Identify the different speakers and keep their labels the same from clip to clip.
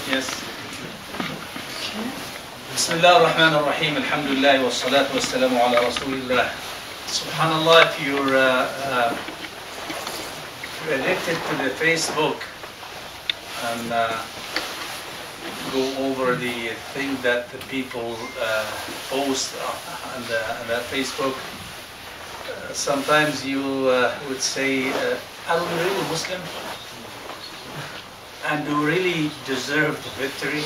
Speaker 1: Yes. Bismillah ar-Rahman ar-Rahim. Alhamdulillah wa salatu wa salamu ala Rasulillah. Subhanallah, if you're addicted to the Facebook and go over the thing that the people post on that Facebook, sometimes you would say, are we really Muslim? And do we really deserve the victory?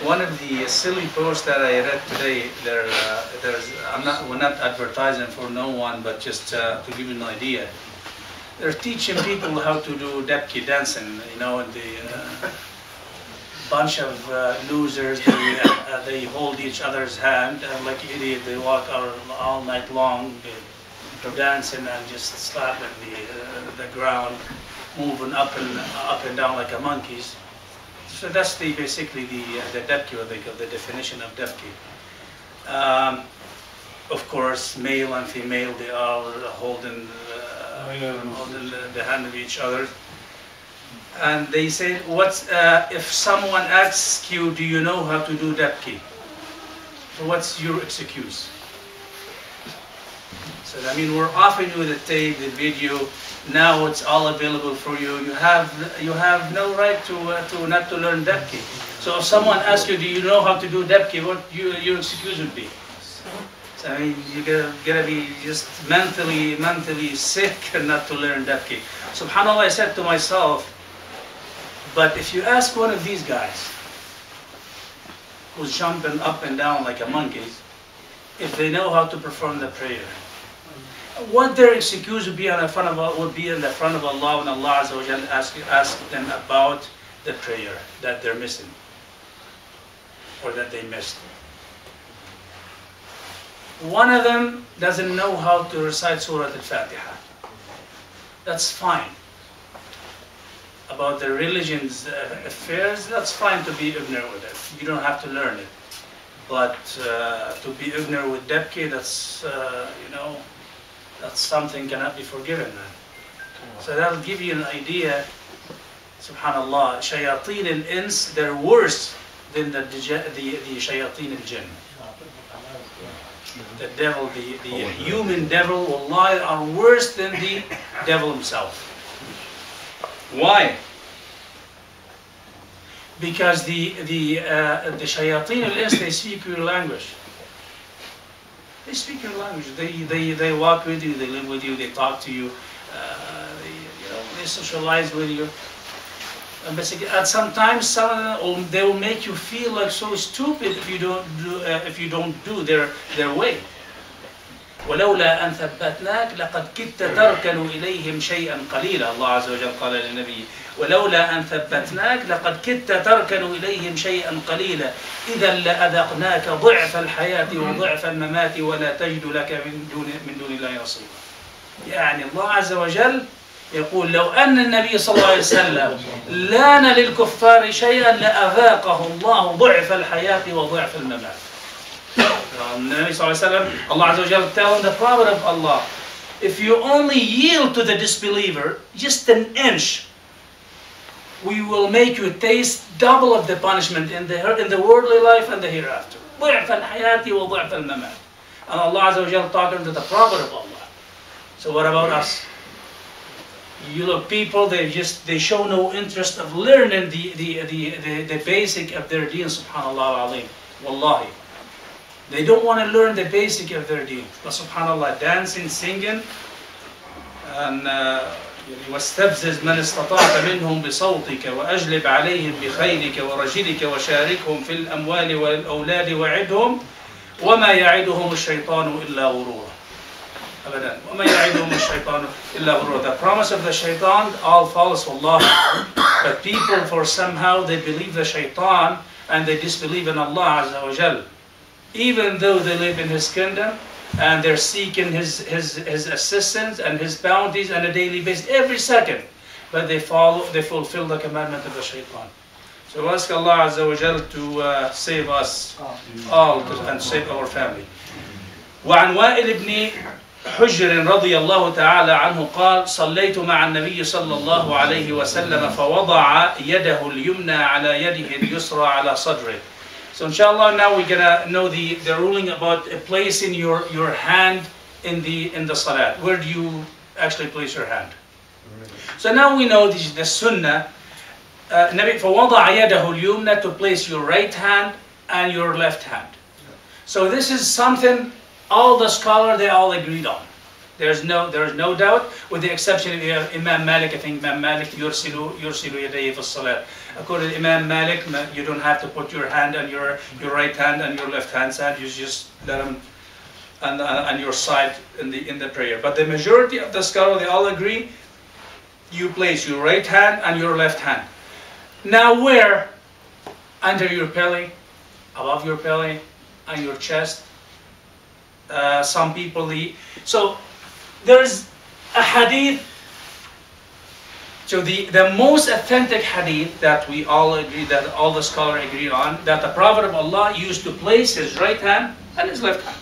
Speaker 1: One of the silly posts that I read today, we're not advertising for no one, but just to give you an idea. They're teaching people how to do debki dancing, you know, and the bunch of losers, they hold each other's hand, and like idiot, they walk all night long, they're dancing and just slapping the ground, moving up and down like a monkeys. So that's basically the debki, what they call the definition of debki. Of course, male and female, they are holding the hand of each other. And they say, if someone asks you, do you know how to do debki? So what's your excuse? So I mean, we're offering you the tape, the video. Now it's all available for you. You have no right to not to learn debki. So if someone asks you, do you know how to do debki? What your excuse would be? So I mean, you're gonna be just mentally sick and not to learn debki. Subhanallah, I said to myself, but if you ask one of these guys who's jumping up and down like a monkey, if they know how to perform the prayer, what their excuse would be in the front of Allah when Allah Azza wa Jalla ask them about the prayer that they're missing or that they missed. One of them doesn't know how to recite Surah Al-Fatiha. That's fine. About the religion's affairs, that's fine to be ignorant with it. You don't have to learn it. But to be ignorant with debki, that's that's something cannot be forgiven. So that'll give you an idea. Subhanallah, shayateen al-ins, they're worse than the shayateen al-jinn. The devil, the human devil, wallahi, are worse than the devil himself. Why? Because the shayateen al-ins, they speak your language. They speak your language. They walk with you. They live with you. They talk to you. They socialize with you. And basically, at sometimes some of them, they will make you feel like so stupid if you don't do their way. ولولا أن ثبتناك لقد كدت تركن إليهم شيئا قليلا. الله عز وجل قال للنبي ولولا أن ثبتناك لقد كدت تركن إليهم شيئا قليلا إذا لأذقناك ضعف الحياة وضعف الممات ولا تجد لك من دون الله نصيرا. يعني الله عز وجل يقول لو أن النبي صلى الله عليه وسلم لان للكفار شيئا لأذاقه الله ضعف الحياة وضعف الممات. النبي صلى الله عليه وسلم, Allah Azza wa Jalla telling the Prophet of Allah, if you only yield to the disbeliever just an inch, we will make you taste double of the punishment in the worldly life and the hereafter. ضعف الحياة وضعف الممات. And Allah Azza wa Jalla talking to the Prophet of Allah. So what about us? You look, people, they show no interest of learning the basic of their deen, subhanallah alayhi. Wallahi. They don't want to learn the basic of their deen. But subhanallah, dancing, singing, and واستفزز من استطعت منهم بصوتك وأجلب عليهم بخيلك ورجلك وشاركهم في الأموال والأولاد وعدهم وما يعدهم الشيطان إلا غرورا. أبدا. وما يعدهم الشيطان إلا غرورا. The promise of the shaitan, all false, wallahi. But people, for somehow, they believe the shaitan and they disbelieve in Allah Azza wa Jal. Even though they live in His kingdom and they're seeking His assistance and His bounties on a daily basis, every second, but they fulfill the commandment of the shaitan. So ask Allah Azza wa Jal to save us all and save our family. وعن وائل بن حجر رضي الله تعالى عنه قال صليت مع النبي صلى الله عليه وسلم فوضع يده اليمنى على يده اليسرى على صدره. So inshallah now we're gonna know the ruling about placing your hand in the salat. Where do you actually place your hand? So now we know the sunnah. فوضع يده اليمنى to place your right hand and your left hand. So this is something all the scholars, they all agreed on. There's no doubt, with the exception of Imam Malik. I think Imam Malik يرسل يديه في الصلاة. According to Imam Malik, you don't have to put your hand on your right hand and your left hand side. You just let them on your side in the prayer. But the majority of the scholars, they all agree, you place your right hand and your left hand. Now where? Under your belly, above your belly, on your chest. Some people, so there's a hadith. So the most authentic hadith that we all agree, that all the scholars agree on, that the Prophet of Allah used to place his right hand and his left hand.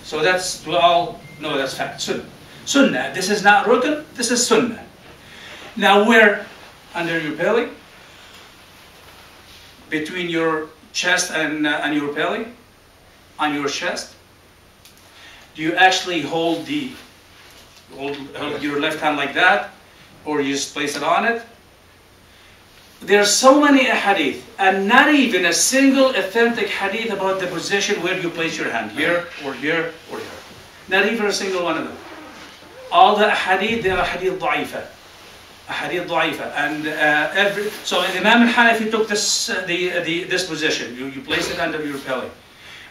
Speaker 1: So that's, we all know that's fact. Sunnah. This is not rukn, this is sunnah. Now where? Under your belly, between your chest and your belly, on your chest. Do you actually hold your left hand like that, or you just place it on it? There are so many hadith, and not even a single authentic hadith about the position where you place your hand, here or here or here. Not even a single one of them. All the hadith, they are hadith da'ifa. And so Imam al-Hanafi took this position. You place it under your belly.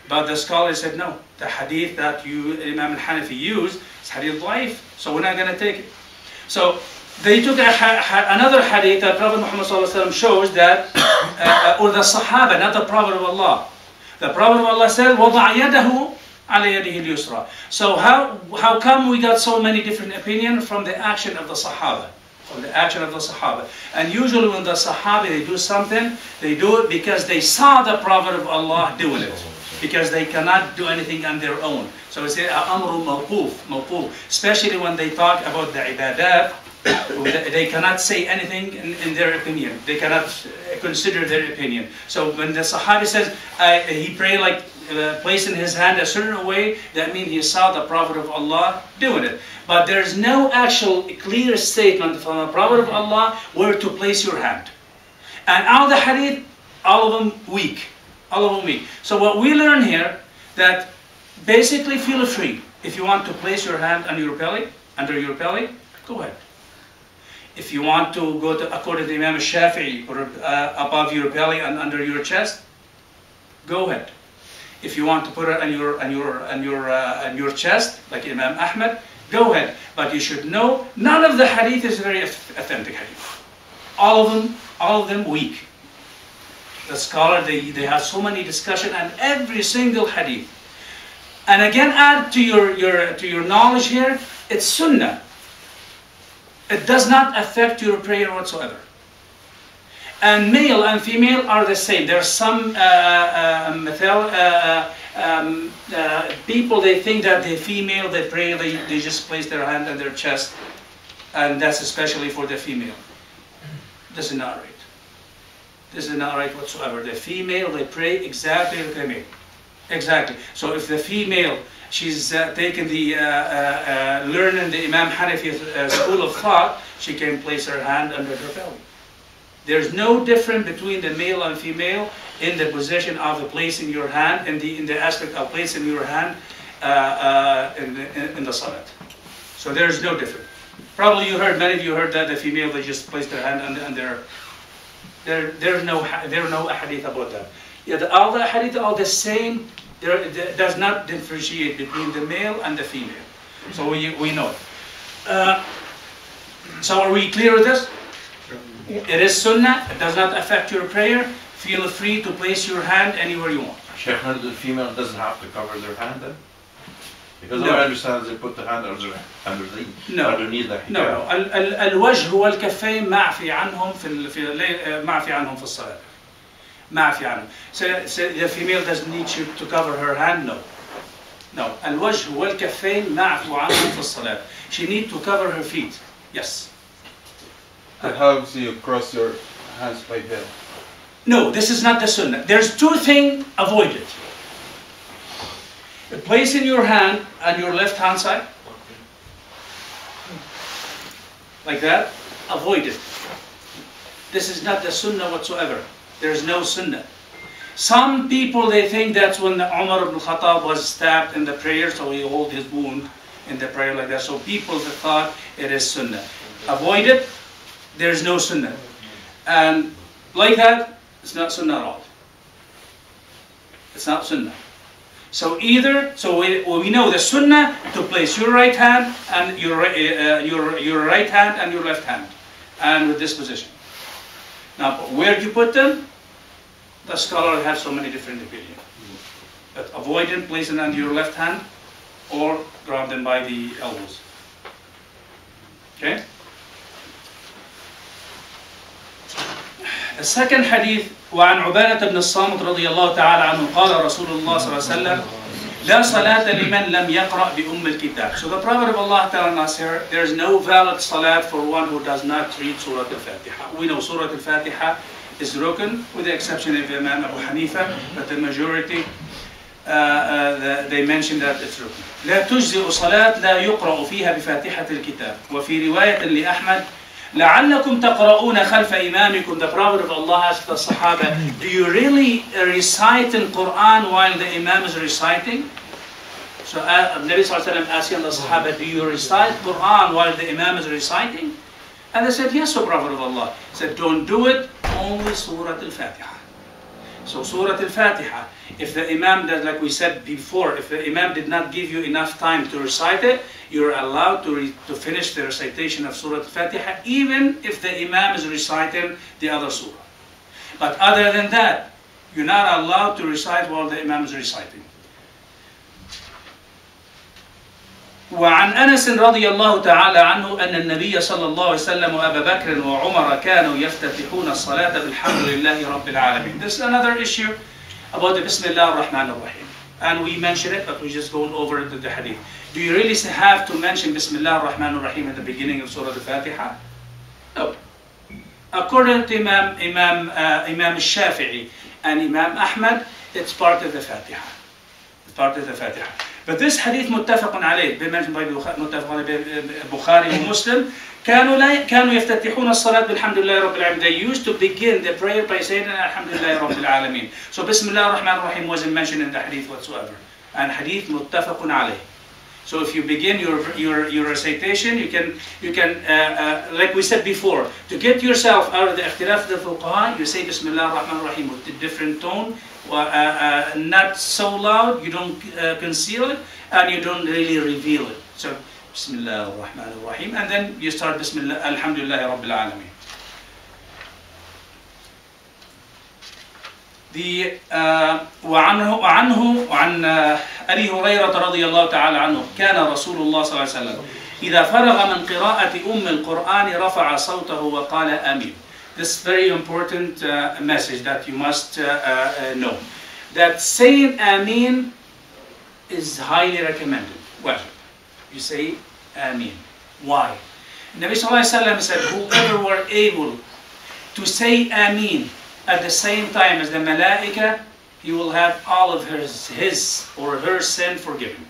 Speaker 1: But the scholar said, no, the hadith that Imam al-Hanafi used is hadith da'if, so we're not going to take it. So they took another hadith that Prophet Muhammad ﷺ shows that, or the Sahaba, not the Prophet of Allah. The Prophet of Allah said, وَضَعْ يَدَهُ عَلَى يَدِهِ الْيُسْرَى. So how come we got so many different opinions from the action of the Sahaba? From the action of the Sahaba. And usually when the Sahaba, they do something, they do it because they saw the Prophet of Allah doing it. Because they cannot do anything on their own. So it's amru mawquf, especially when they talk about the ibadat, they cannot say anything in their opinion. They cannot consider their opinion. So when the Sahabi says, he prayed like placing his hand a certain way, that means he saw the Prophet of Allah doing it. But there's no actual clear statement from the Prophet of Allah where to place your hand. And all the hadith, all of them weak. All of them weak. So what we learn here, that basically feel free. If you want to place your hand on your belly, under your belly, go ahead. If you want to go to, according to Imam Shafi'i, or above your belly and under your chest, go ahead. If you want to put it on your chest, like Imam Ahmad, go ahead. But you should know, none of the hadith is very authentic hadith. All of them weak. The scholar, they have so many discussion on every single hadith. And again, add to your knowledge here, it's sunnah. It does not affect your prayer whatsoever. And male and female are the same. There are some people, they think that the female, they pray, they just place their hand on their chest, and that's especially for the female. This is not right. This is not right whatsoever. The female, they pray exactly like the male. Exactly. So if the female, she's taken the learning the Imam Hanafi school of thought, she can place her hand under her belly. There's no difference between the male and female in the position of placing your hand, in the aspect of placing your hand in the salat. So there's no difference. Probably many of you heard that the female, they just place their hand on their. There's no hadith about that. Yeah, all the hadith are the same. There does not differentiate between the male and the female. So we know it. So are we clear with this? It is sunnah. It does not affect your prayer. Feel free to place your hand anywhere you want.
Speaker 2: Sheikh, the female doesn't have to cover their hand then? Because I understand they put the hand underneath the hijab.
Speaker 1: No. الوجه والكفين معفي عنهم معفي عنهم في الصلاة. معفي عنهم. So the female doesn't need you to cover her hand. No. الوجه والكفين معفو عنهم في الصلاة. She need to cover her feet. Yes.
Speaker 3: But how do you cross your hands like that?
Speaker 1: No, this is not the sunnah. There's two things avoided. Placing your hand on your left hand side. Like that. Avoid it. This is not the sunnah whatsoever. There is no sunnah. Some people, they think that's when Umar ibn Khattab was stabbed in the prayer, so he hold his wound in the prayer like that. So people that thought it is sunnah. Avoid it. There is no sunnah. And like that, it's not sunnah at all. It's not sunnah. So we know the sunnah to place your right hand and your right hand and your left hand, and with this position. Now, where do you put them? The scholar has so many different opinions. But avoid them, place them on your left hand, or grab them by the elbows. Okay? The second hadith, وعن عبادة بن الصامت رضي الله تعالى عنه قال رسول الله صلى الله عليه وسلم لا صلاة لمن لم يقرأ بأم الكتاب. So the Prophet of Allah telling us here, there is no valid salat for one who does not read Surah Al-Fatiha. We know Surah Al-Fatiha is rukn, with the exception of Imam Abu Hanifa, but the majority they mention that it's rukn. لا تجزئ صلاة لا يقرأ فيها بفاتحة الكتاب. وفي رواية لأحمد لعلكم تقرؤون خلف إمامكم. The Prophet of Allah asked the Sahaba, do you really recite in Quran while the Imam is reciting? So Nabi Sallallahu Alaihi Wasallam asking the Sahaba, do you recite Quran while the Imam is reciting? And they said, yes, O Prophet of Allah. He said, don't do it, only Surah Al-Fatiha. So Surah Al-Fatiha, if the Imam does, like we said before, if the Imam did not give you enough time to recite it, you're allowed to finish the recitation of Surah Al-Fatiha, even if the Imam is reciting the other surah. But other than that, you're not allowed to recite while the Imam is reciting. وعن أنس رضي الله تعالى عنه أن النبي صلى الله عليه وسلم وأبا بكر وعمر كانوا يفتتحون الصلاة بالحمد لله رب العالمين. This is another issue about the Bismillah ar-Rahman ar-Rahim. And we mentioned it, but we just go over it in the hadith. Do you really have to mention Bismillah ar-Rahman ar-Rahim at the beginning of Surah Al-Fatiha? No. According to Imam al-Shafi'i and Imam Ahmad, it's part of the Fatiha. It's part of the Fatiha. But this hadith متفق عليه, mentioned by متفق عليه Bukhari and Muslim, كانوا يفتتحون الصلاة بالحمد لله رب العالمين. They used to begin the prayer by saying الحمد لله رب العالمين. So Bismillah ar-Rahman ar-Rahim wasn't mentioned in the hadith whatsoever. And hadith متفق عليه. So if you begin your recitation, you can like we said before, to get yourself out of the اختلاف of the fuqaha, you say Bismillah ar-Rahman ar-Rahim with a different tone. Not so loud, you don't conceal it, and you don't really reveal it. So, Bismillah ar-Rahman ar-Rahim, and then you start Bismillah, Alhamdulillah Rabbil Alameen. وعن أبي هريرة رضي الله تعالى عنه كان رسول الله صلى الله عليه وسلم إذا فرغ من قراءة القرآن رفع صوته وقال آمين. This is very important message that you must know. That saying Ameen is highly recommended. Well, you say Ameen. Why? Nabi Sallallahu Alaihi Wasallam said, whoever were able to say Ameen at the same time as the Malaika, he will have all of his or her sin forgiven.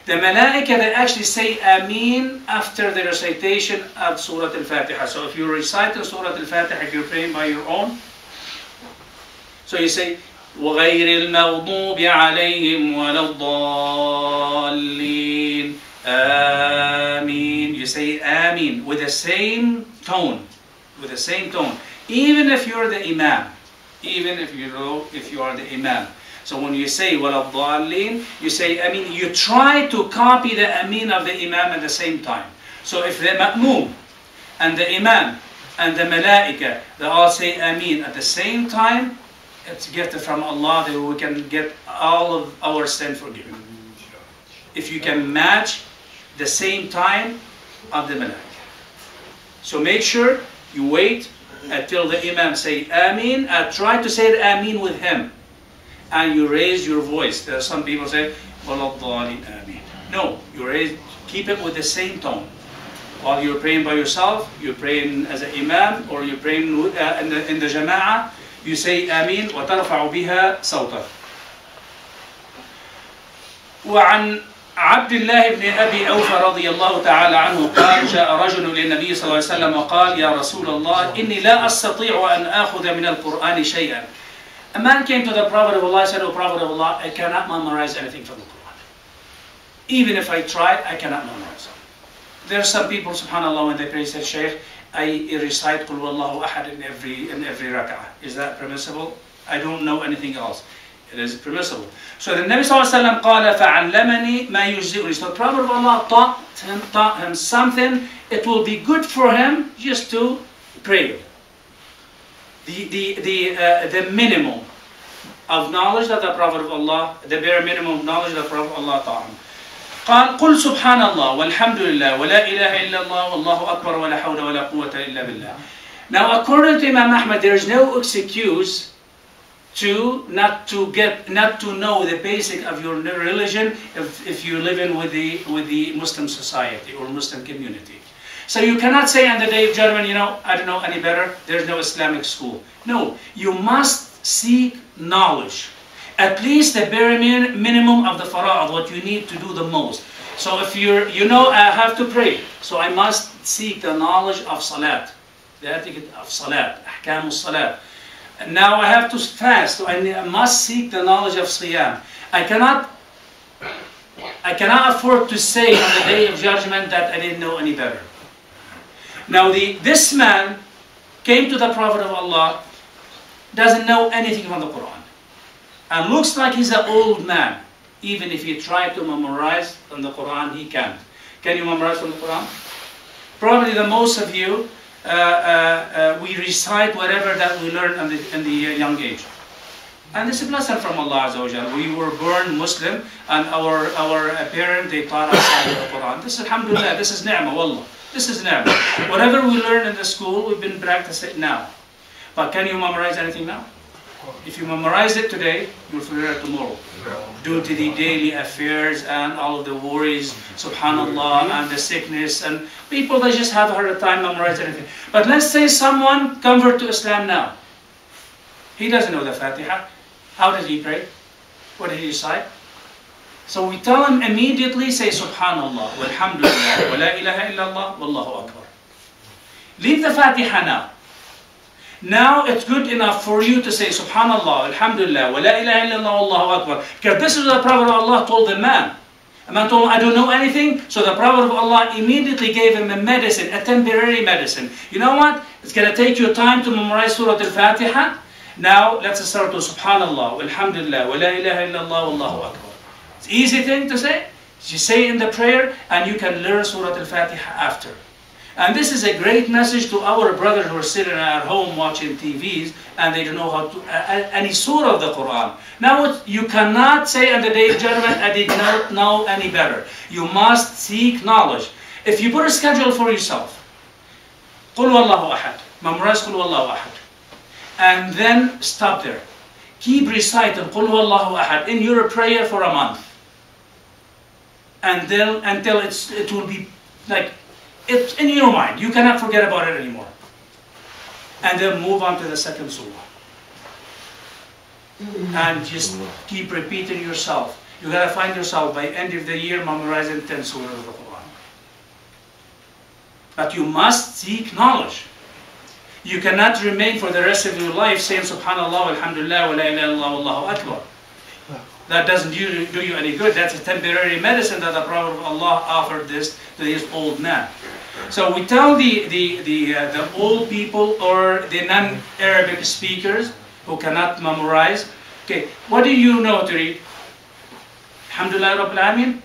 Speaker 1: The Malaika, they actually say Ameen after the recitation of Surah Al-Fatiha. So if you recite Surah Al-Fatiha, if you're praying by your own, so you say, وَغَيْرِ الْمَغْضُوبِ عَلَيْهِمْ وَلَا الضَّالِّينَ Ameen. You say Ameen with the same tone. With the same tone. Even if you're the Imam. Even if you are the Imam. So when you say وَلَا الضَّالِّينَ, you say Ameen. You try to copy the Ameen of the Imam at the same time. So if the Ma'moom and the Imam and the Malaika, they all say Ameen at the same time, it's a gift from Allah that we can get all of our sin forgiven. If you can match the same time of the Malaika. So make sure you wait until the Imam say Ameen, and try to say the Ameen with him. And you raise your voice. There are some people say, وَلَا الضَّالِينَ آمين. No, you keep it with the same tone. While you're praying by yourself, you're praying as an imam, or you're praying in the jama'ah, you say آمين وترفع بها صوتك. وعن عبد الله بن أبي أوفى رضي الله تعالى عنه قال جاء رجل للنبي صلى الله عليه وسلم وقال يا رسول الله إني لا أستطيع أن آخذ من القرآن شيئا. A man came to the Prophet of Allah and said, "O Prophet of Allah, I cannot memorize anything from the Quran. Even if I try, I cannot memorize it." There are some people, subhanAllah, when they pray, say, "Sheikh, I recite Qul Wallahu Ahad in every rak'ah. Is that permissible? I don't know anything else." It is permissible. So the Nabi sallallahu alaihi wasallam قال فعلمني ما يجزئني. So the Prophet of Allah taught him something. It will be good for him just to pray. The minimum of knowledge that the Prophet of Allah, the bare minimum of knowledge that the Prophet of Allah taught him. قال قل سبحان الله والحمد لله ولا إله إلا الله والله أكبر ولا حول ولا قوة إلا بالله. Now, according to Imam Ahmad, there is no excuse to not to know the basic of your religion if you're living with the Muslim society or Muslim community. So you cannot say on the Day of Judgment, I don't know any better, there's no Islamic school. No, you must seek knowledge. At least the bare minimum of the fara'id, what you need to do the most. So if I have to pray, so I must seek the knowledge of salat, the etiquette of salat, ahkam salat. Now I have to fast, so I must seek the knowledge of siyam. I cannot afford to say on the Day of Judgment that I didn't know any better. Now this man came to the Prophet of Allah, doesn't know anything from the Quran, and looks like he's an old man. Even if he tried to memorize from the Quran, he can't. Can you memorize from the Quran? Probably the most of you, we recite whatever that we learn in the young age. And this is a blessing from Allah Azza wa Jalla. We were born Muslim, and our parents, they taught us the Quran. This is alhamdulillah, this is ni'mah, wallah. This is ni'mah. Whatever we learn in the school, we've been practicing it now. But can you memorize anything now? If you memorize it today, you'll forget it tomorrow. Due to the daily affairs and all of the worries, subhanallah, and the sickness, and people, they just have a hard time memorizing anything. But let's say someone convert to Islam now. He doesn't know the Fatiha. How did he pray? What did he recite? So we tell him immediately, say subhanallah, walhamdulillah, wa la ilaha illallah, wallahu akbar. Leave the Fatiha now. Now it's good enough for you to say subhanallah, alhamdulillah, wa la ilaha illallah, wallahu akbar. Because this is what the Prophet of Allah told the man. The man told him, I don't know anything. So the Prophet of Allah immediately gave him a medicine, a temporary medicine. You know what? It's going to take you time to memorize Surah Al-Fatiha. Now let's start to subhanallah, alhamdulillah, wa la ilaha illallah, wallahu akbar. It's an easy thing to say. You say in the prayer, and you can learn Surah Al-Fatiha after. And this is a great message to our brothers who are sitting at home watching TVs and they don't know how to any surah of the Quran. Now you cannot say on the Day of Judgment, I did not know any better. You must seek knowledge. If you put a schedule for yourself, Qul Wallahu Ahad, memorize Qul Wallahu Ahad, and then stop there. Keep reciting Qul Wallahu Ahad in your prayer for a month, and then until it will be like it's in your mind. You cannot forget about it anymore. And then move on to the second surah. And just keep repeating yourself. You gotta find yourself by end of the year memorizing 10 surahs of the Quran. But you must seek knowledge. You cannot remain for the rest of your life saying subhanallah, alhamdulillah, wa la ilaha illallah, wallahu akbar. That doesn't do you any good. That's a temporary medicine that the Prophet of Allah offered this to his old man. So we tell the old people or the non-Arabic speakers who cannot memorize, okay, what do you know to read? Alhamdulillah Rabbil Alameen.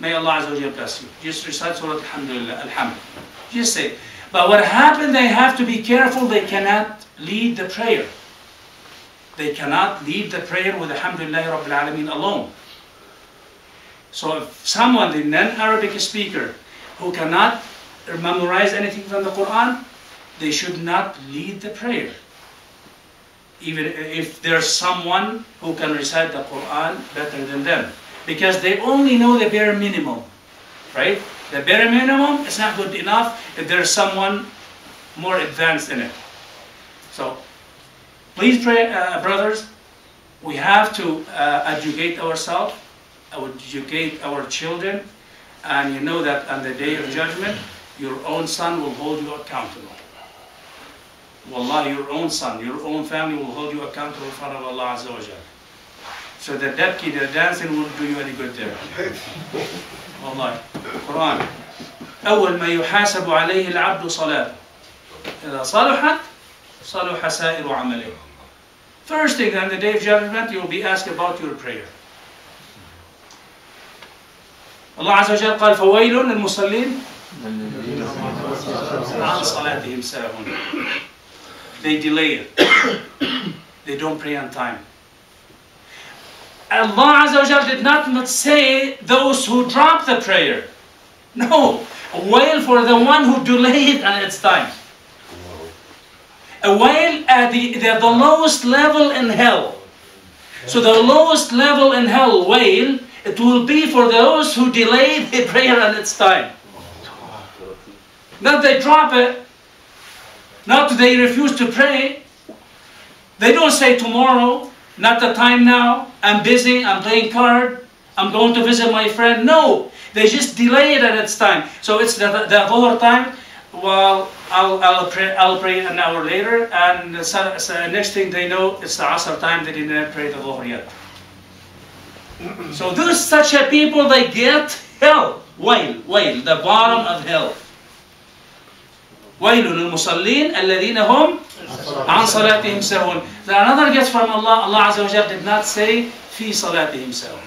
Speaker 1: May Allah Azza wa Jalla bless you. Just recite Surah Alhamdulillah, Alhamd. Just say. But what happened, they have to be careful, they cannot lead the prayer. They cannot lead the prayer with Alhamdulillah Rabbil Alameen alone. So if someone, the non-Arabic speaker, who cannot memorize anything from the Quran, they should not lead the prayer. Even if there's someone who can recite the Quran better than them. because they only know the bare minimum, right? The bare minimum is not good enough if there's someone more advanced in it. So please pray, brothers, we have to educate ourselves, educate our children, and you know that on the day of judgment, your own son will hold you accountable. Wallahi, your own son, your own family will hold you accountable in front of Allah Azza wa Jal. So the dabki, the dancing won't do you any good there. Wallahi. Quran. أول ما يحاسب عليه العبد صلاته. إذا صلحت صلح سائر عمله. First thing on the day of judgment, you will be asked about your prayer. Allah Azza wa Jal قال فويل للمصلين عن صلاتهم ساهون. They delay it. They don't pray on time. Allah Azza wa Jal did not say those who drop the prayer. No. A wail for the one who delayed on its time. A wail at the lowest level in hell. So the lowest level in hell wail, it will be for those who delayed the prayer on its time. Not they drop it. Not they refuse to pray. They don't say tomorrow, not the time now, I'm busy, I'm playing card, I'm going to visit my friend. No, they just delay it at its time. So it's the Dhuhr time. Well, I'll pray an hour later, and the next thing they know, it's the Asr time. They didn't pray the Dhuhr yet. So those such a people, they get hell. Wail, the bottom of hell. وَيْلٌ لِلْمُصَلِّينَ الَّذِينَ هُمْ عَنْ صَلَاتِهِمْ سَهُونَ. Another gets from Allah. Allah Azza wa Jalla did not say فِي صَلَاتِهِمْ سَهُونَ.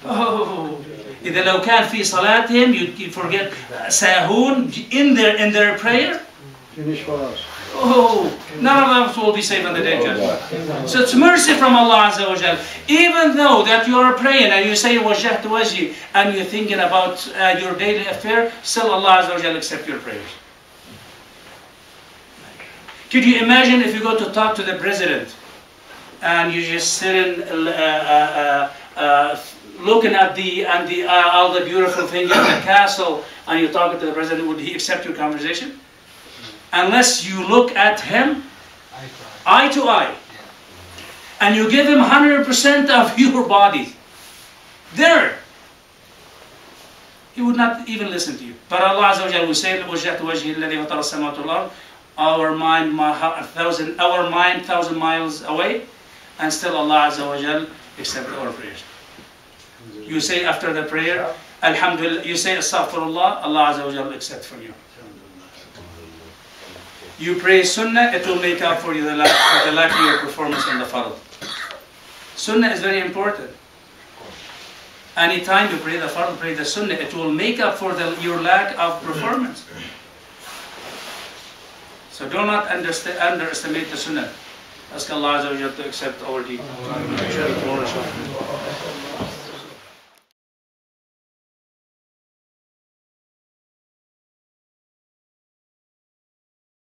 Speaker 1: Oh, إذا لو كان في صلاتهم, you forget ساهون in their prayer.
Speaker 4: Finish for us.
Speaker 1: Oh, none of us will be saved on the day of judgment. So it's mercy from Allah Azza wa Jal. Even though that you are praying and you say wajjahtu wajhi and you're thinking about your daily affair, still Allah Azza wa Jal accept your prayers. Could you imagine if you go to talk to the president and you just sit looking at all the beautiful things in the castle, and you're talking to the president, would he accept your conversation? Unless you look at him eye to eye and you give him 100% of your body, there, he would not even listen to you. But Allah Azza wa Jalla will say, وَجَّهْتُ وَجْهِي الَّذِي فَطَرَ السَّمَاوَاتِ وَالْأَرْضَ. Our mind 1,000 miles away, and still Allah Azza wa Jalla accept our prayers. You say after the prayer, Alhamdulillah, you say Astaghfirullah, Allah Azza wa Jalla accept from you. You pray Sunnah, it will make up for you the lack of your performance on the Fard. Sunnah is very important. Anytime you pray the Fard, pray the Sunnah, it will make up for your lack of performance. So do not underestimate the Sunnah. Ask Allah Azza wa Jalla to accept our deed.